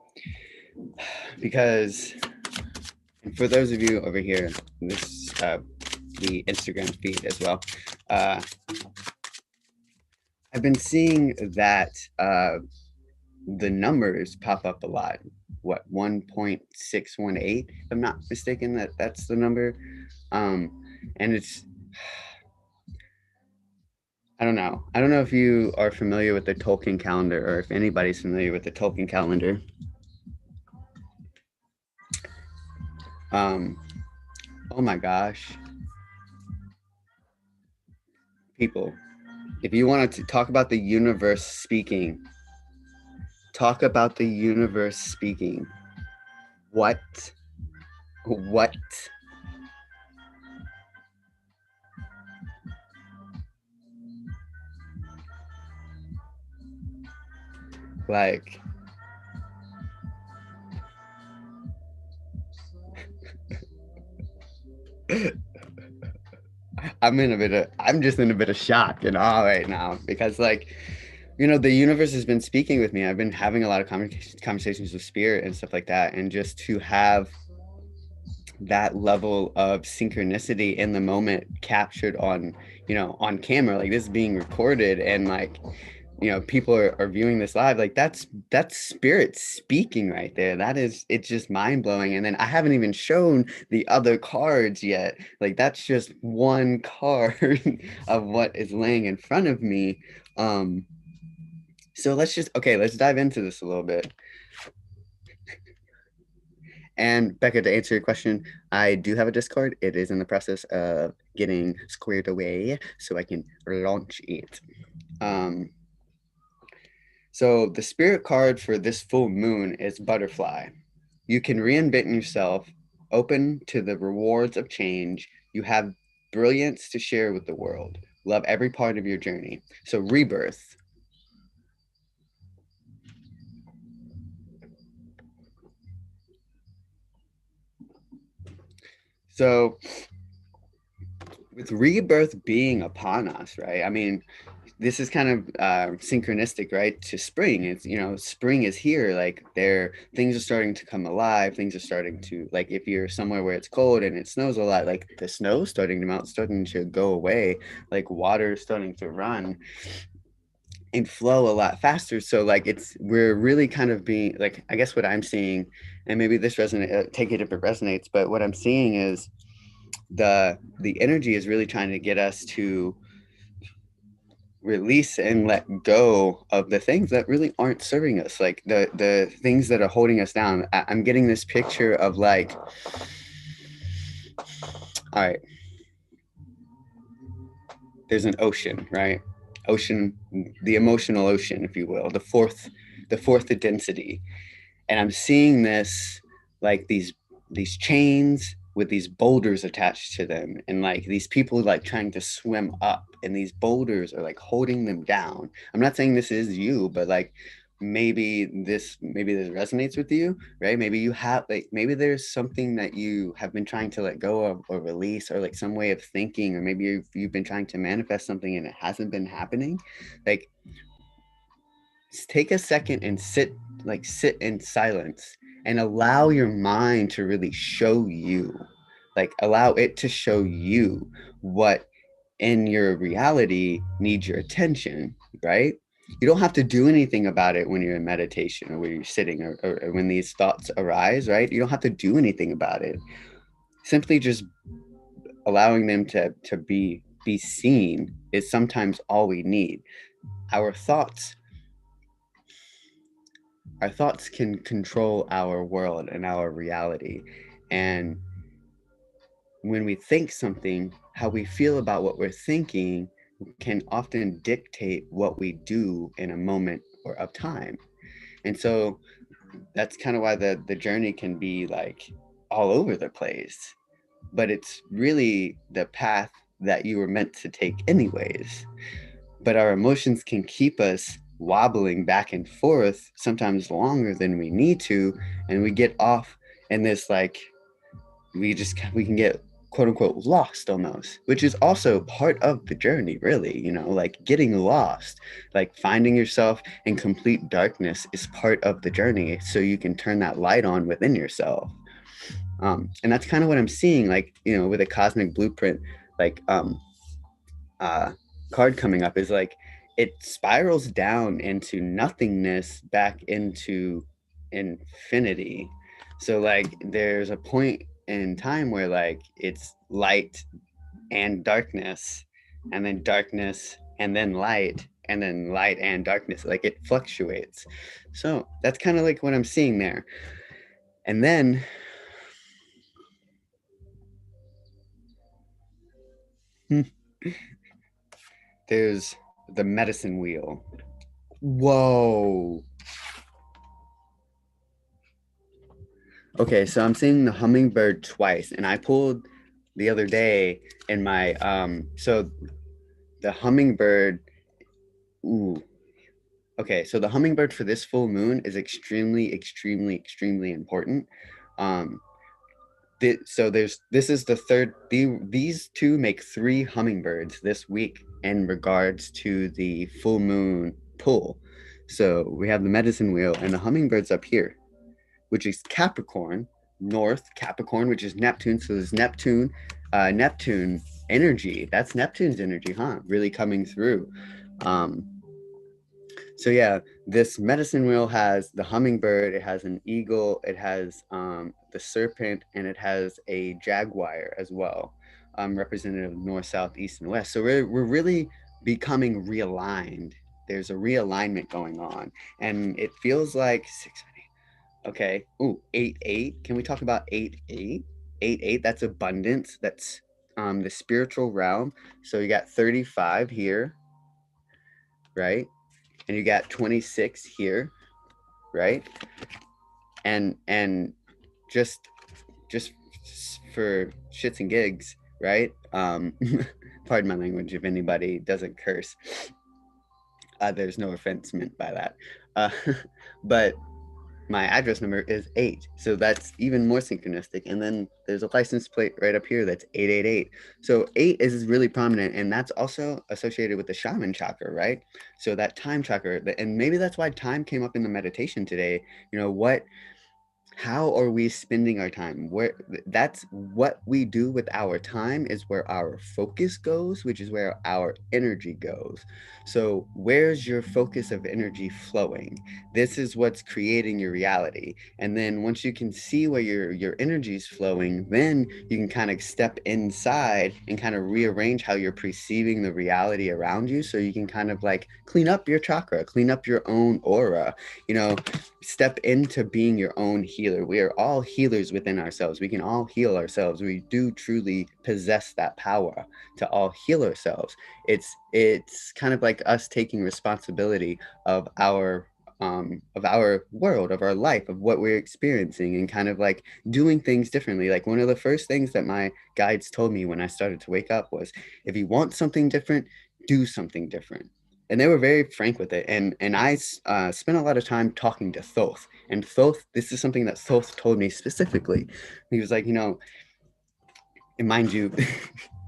because for those of you over here, this the Instagram feed as well. I've been seeing that the numbers pop up a lot. What 1.618? If I'm not mistaken, that's the number. And it's I don't know. I don't know if you are familiar with the Tolkien calendar or if anybody's familiar with the Tolkien calendar. Um, oh my gosh, people! If you wanted to talk about the universe speaking, talk about the universe speaking. What? What? Like, I'm just in a bit of shock and awe right now because like, the universe has been speaking with me. I've been having a lot of conversations with spirit and stuff like that. And just to have that level of synchronicity in the moment captured on camera, like this is being recorded and like, people are viewing this live, like that's spirit speaking right there. It's just mind-blowing. And then I haven't even shown the other cards yet. Like that's just one card of what is laying in front of me. So let's dive into this a little bit. And Becca, to answer your question, I do have a Discord. It is in the process of getting squared away so I can launch it. So the spirit card for this full moon is Butterfly. You can reinvent yourself, open to the rewards of change. You have brilliance to share with the world. Love every part of your journey. So rebirth. So with rebirth being upon us, right? I mean, this is kind of synchronistic, right, to spring. It's, you know, spring is here. Like, there, things are starting to come alive. Things are starting to, like, if you're somewhere where it's cold and it snows a lot, like the snow's starting to melt, starting to go away, like water is starting to run and flow a lot faster. So like, it's, we're really kind of being like, I guess what I'm seeing, and maybe this resonate, take it if it resonates, but what I'm seeing is the energy is really trying to get us to release and let go of the things that really aren't serving us, like the things that are holding us down. I'm getting this picture of like, all right, there's an ocean, right? Ocean, the emotional ocean, if you will, the fourth density. And I'm seeing this, like these chains with these boulders attached to them, and like these people like trying to swim up, and these boulders are like holding them down. I'm not saying this is you, but like, maybe this resonates with you, right? Maybe you have, like, maybe there's something that you have been trying to let go of or release, or like some way of thinking, or maybe you've been trying to manifest something and it hasn't been happening. Like, take a second and sit in silence and allow your mind to really show you, like, allow it to show you what in your reality needs your attention, right? You don't have to do anything about it when you're in meditation, or when you're sitting, or when these thoughts arise, right? You don't have to do anything about it. Simply just allowing them to be seen is sometimes all we need. Our thoughts our thoughts can control our world and our reality. And when we think something, how we feel about what we're thinking can often dictate what we do in a moment or of time. And so that's kind of why the journey can be like all over the place, but it's really the path that you were meant to take anyways. But our emotions can keep us wobbling back and forth, sometimes longer than we need to, and we get off in this, like, we can get quote unquote lost almost, which is also part of the journey, really, like getting lost, like finding yourself in complete darkness is part of the journey, so you can turn that light on within yourself. And that's kind of what I'm seeing, like, with a cosmic blueprint, like, uh, card coming up, is like, it spirals down into nothingness, back into infinity. So like, there's a point in time where like it's light and darkness, and then darkness and then light, and then light and darkness, like it fluctuates. So that's kind of like what I'm seeing there. And then there's the medicine wheel. Whoa. Okay, so I'm seeing the hummingbird twice, and I pulled the other day in my so the hummingbird. Ooh. Okay, so the hummingbird for this full moon is extremely, extremely, extremely important. Um, so this is the third. These two make three hummingbirds this week in regards to the full moon pull. So we have the medicine wheel and the hummingbirds up here, which is Capricorn, North Capricorn, which is Neptune. So there's Neptune energy. That's Neptune's energy, huh? Really coming through. Um, so yeah, this medicine wheel has the hummingbird, it has an eagle, it has the serpent, and it has a jaguar as well, representative of north, south, east, and west. So we're really becoming realigned. There's a realignment going on, and it feels like six. Okay. Ooh, 8-8. Can we talk about 8-8? 8-8, that's abundance. That's the spiritual realm. So you got 35 here, right? And you got 26 here, right? And just just for shits and gigs, right? Pardon my language if anybody doesn't curse. There's no offense meant by that. Uh, but my address number is 8. So that's even more synchronistic. And then there's a license plate right up here that's 888. So 8 is really prominent, and that's also associated with the shaman chakra, right? So that time chakra, and maybe that's why time came up in the meditation today. You know, how are we spending our time? Where that's what we do with our time is where our focus goes, which is where our energy goes. So where's your focus of energy flowing? This is what's creating your reality. And then once you can see where your energy is flowing, then you can kind of step inside and kind of rearrange how you're perceiving the reality around you, so you can kind of like clean up your chakra, clean up your own aura, you know, step into being your own healer. We are all healers within ourselves. We can all heal ourselves. We do truly possess that power to all heal ourselves. It's kind of like us taking responsibility of our world, of our life, of what we're experiencing, and kind of like doing things differently. Like one of the first things that my guides told me when I started to wake up was, if you want something different, do something different. And they were very frank with it. And I spent a lot of time talking to Thoth. And Thoth, this is something that Thoth told me specifically. He was like, you know, and mind you,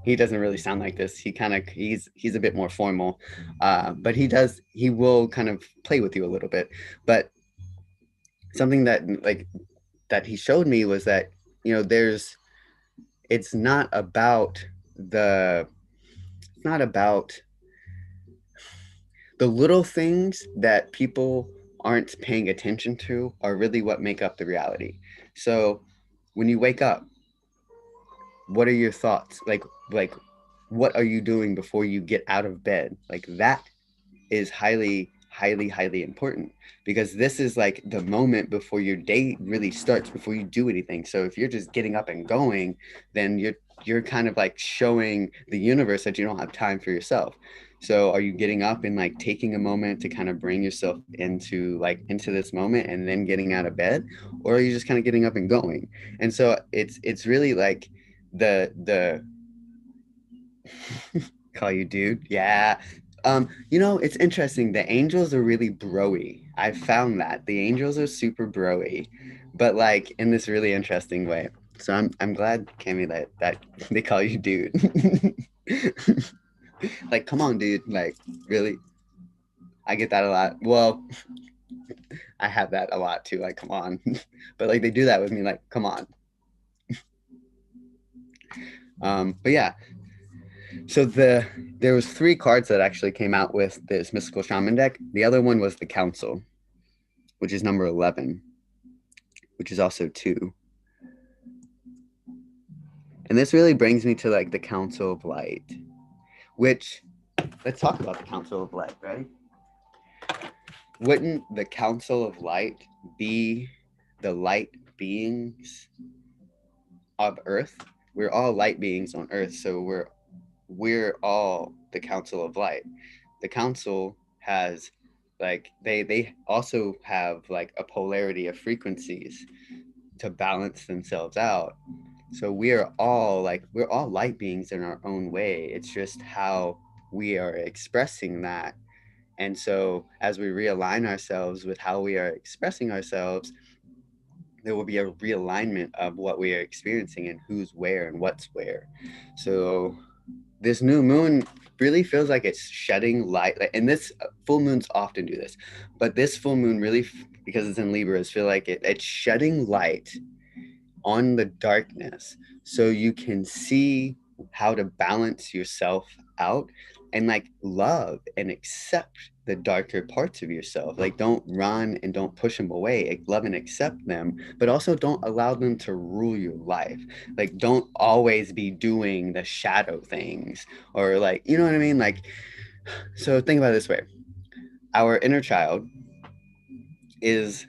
he doesn't really sound like this. He's a bit more formal, but he will kind of play with you a little bit. But something that he showed me was that, you know, it's not about the it's not about the little things that people aren't paying attention to are really what make up the reality. So when you wake up, what are your thoughts? Like what are you doing before you get out of bed? Like that is highly, highly, highly important, because this is like the moment before your day really starts, before you do anything. So if you're just getting up and going, then you're kind of like showing the universe that you don't have time for yourself. So are you getting up and like taking a moment to kind of bring yourself into this moment and then getting out of bed, or are you just kind of getting up and going? And so it's really like the call you dude. Yeah. You know, it's interesting. The angels are really broy. I found that the angels are super broy, but like in this really interesting way. So I'm glad, Cammy, that they call you dude. Like, come on, dude. Like, really? I get that a lot. Well, I have that a lot too. Like, come on. But like they do that with me, like, come on. But yeah, so there was 3 cards that actually came out with this mystical shaman deck. The other one was the council, which is number 11, which is also 2. And this really brings me to like the council of light, which, let's talk about the council of light, right? Wouldn't the council of light be the light beings of earth? We're all light beings on earth, so we're all the council of light. The council has like they also have like a polarity of frequencies to balance themselves out. So we're all light beings in our own way. It's just how we are expressing that. And so as we realign ourselves with how we are expressing ourselves, there will be a realignment of what we are experiencing and who's where and what's where. So this new moon really feels like it's shedding light, and this full moons often do this, but this full moon really, because it's in Libras, feel like it's shedding light on the darkness, so you can see how to balance yourself out and like love and accept the darker parts of yourself. Like don't run and don't push them away. Like, love and accept them, but also don't allow them to rule your life. Like don't always be doing the shadow things, or like, you know what I mean? Like, so think about it this way. Our inner child is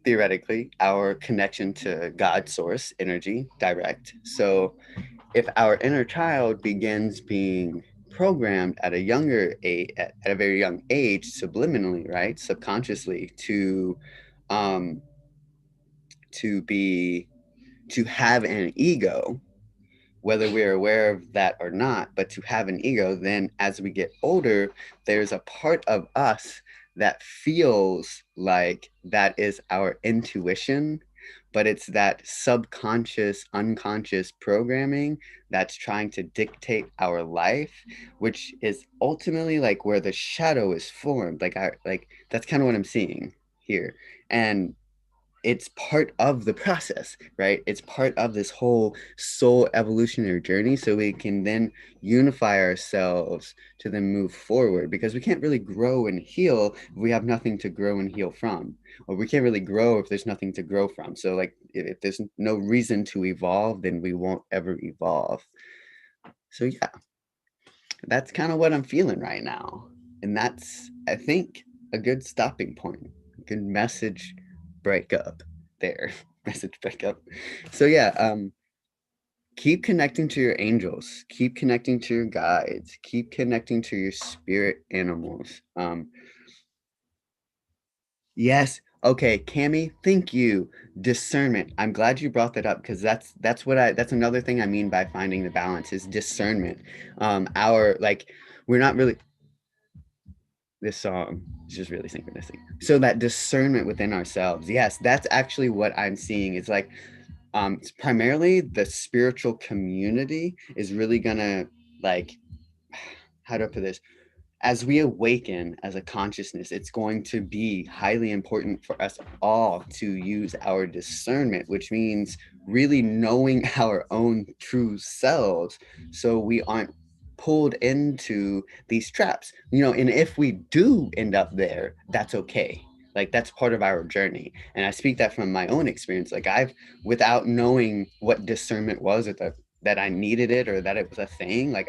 theoretically our connection to God source energy direct. So if our inner child begins being programmed at a younger age, at a very young age, subliminally, right, subconsciously, um to be to have an ego, whether we're aware of that or not, but to have an ego, then as we get older, there's a part of us that feels like that is our intuition, but it's that subconscious, unconscious programming that's trying to dictate our life, which is ultimately like where the shadow is formed. Like that's kind of what I'm seeing here. And it's part of the process, right? It's part of this whole soul evolutionary journey. So we can then unify ourselves to then move forward, because we can't really grow and heal if we have nothing to grow and heal from, or we can't really grow if there's nothing to grow from. So, like, if there's no reason to evolve, then we won't ever evolve. So, yeah, that's kind of what I'm feeling right now. And that's, I think, a good stopping point, a good message breakup there. Message breakup. So yeah, keep connecting to your angels, keep connecting to your guides, keep connecting to your spirit animals. Yes. Okay, Cami, thank you. Discernment. I'm glad you brought that up, because that's another thing I mean by finding the balance is discernment. Our like we're not really this song is just really synchronistic. So that discernment within ourselves, yes, that's actually what I'm seeing. It's like it's primarily the spiritual community is really gonna like how do I put this? As we awaken as a consciousness, it's going to be highly important for us all to use our discernment, which means really knowing our own true selves so we aren't pulled into these traps. And if we do end up there, that's okay. Like, that's part of our journey. And I speak that from my own experience. Like, without knowing what discernment was, or that I needed it, or that it was a thing, like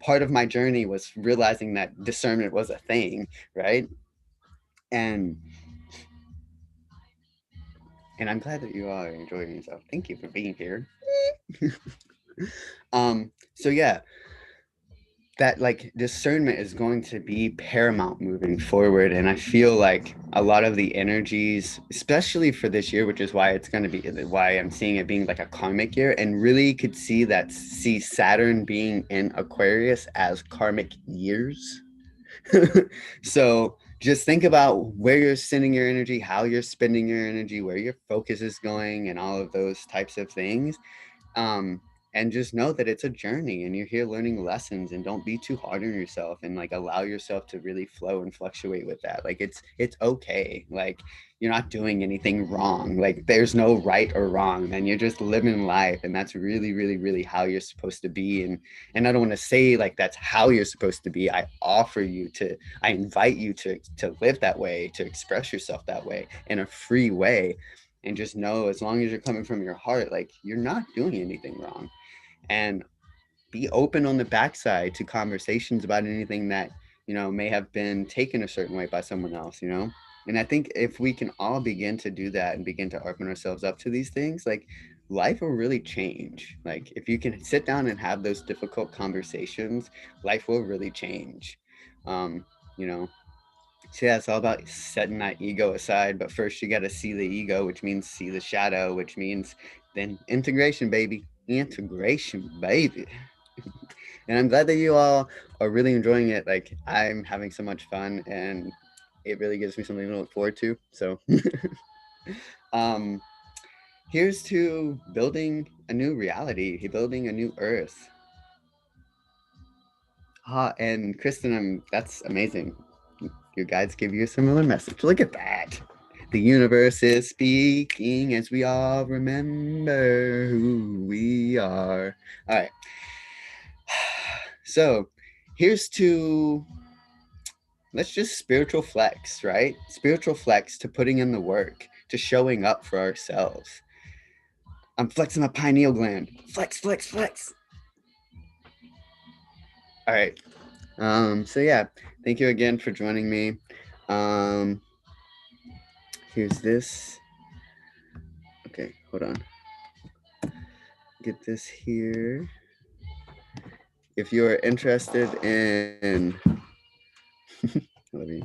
part of my journey was realizing that discernment was a thing, right? And I'm glad that you are enjoying yourself. Thank you for being here. So yeah, that like discernment is going to be paramount moving forward, and I feel like a lot of the energies, especially for this year, which is why it's going to be why I'm seeing it being like a karmic year, and really could see Saturn being in Aquarius as karmic years. So just think about where you're sending your energy, how you're spending your energy, where your focus is going, and all of those types of things. um and just know that it's a journey, and you're here learning lessons, and don't be too hard on yourself, and like allow yourself to really flow and fluctuate with that. Like, it's okay. Like, you're not doing anything wrong. Like, there's no right or wrong, and you're just living life, and that's really, really, really how you're supposed to be. And I don't want to say like that's how you're supposed to be. I invite you to live that way, to express yourself that way in a free way. And just know, as long as you're coming from your heart, like, you're not doing anything wrong. And be open on the backside to conversations about anything that may have been taken a certain way by someone else. And I think if we can all begin to do that and begin to open ourselves up to these things, like, life will really change. Like, if you can sit down and have those difficult conversations, life will really change. um you know so yeah, it's all about setting that ego aside. But first, you got to see the ego, which means see the shadow, which means then integration, baby. Integration, baby. And I'm glad that you all are really enjoying it. Like, I'm having so much fun, and it really gives me something to look forward to. So, um, here's to building a new reality, building a new earth. And Kristen, that's amazing. Your guides give you a similar message. Look at that. The universe is speaking as we all remember who we are. All right. So here's to, let's just spiritual flex, right? Spiritual flex to putting in the work, to showing up for ourselves. I'm flexing my pineal gland. Flex, flex, flex. All right. So yeah, thank you again for joining me. Um, Here's this. Okay, hold on. Get this here. If you're interested in, let me,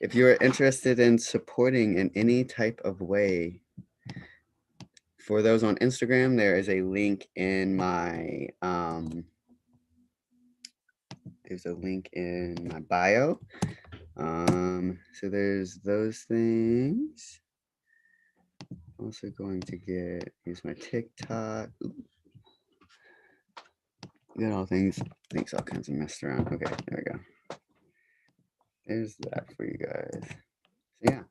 if you're interested in supporting in any type of way, for those on Instagram, there is a link in my there's a link in my bio. So there's those things. Also going to use my TikTok. Ooh, got all things all kinds of messed around. Okay, there we go. There's that for you guys. So yeah,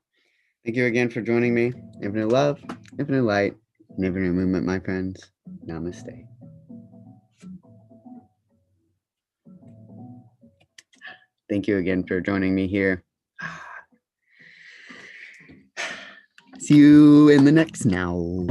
thank you again for joining me. Infinite love, infinite light, and infinite movement, my friends. Namaste. Thank you again for joining me here. See you in the next now.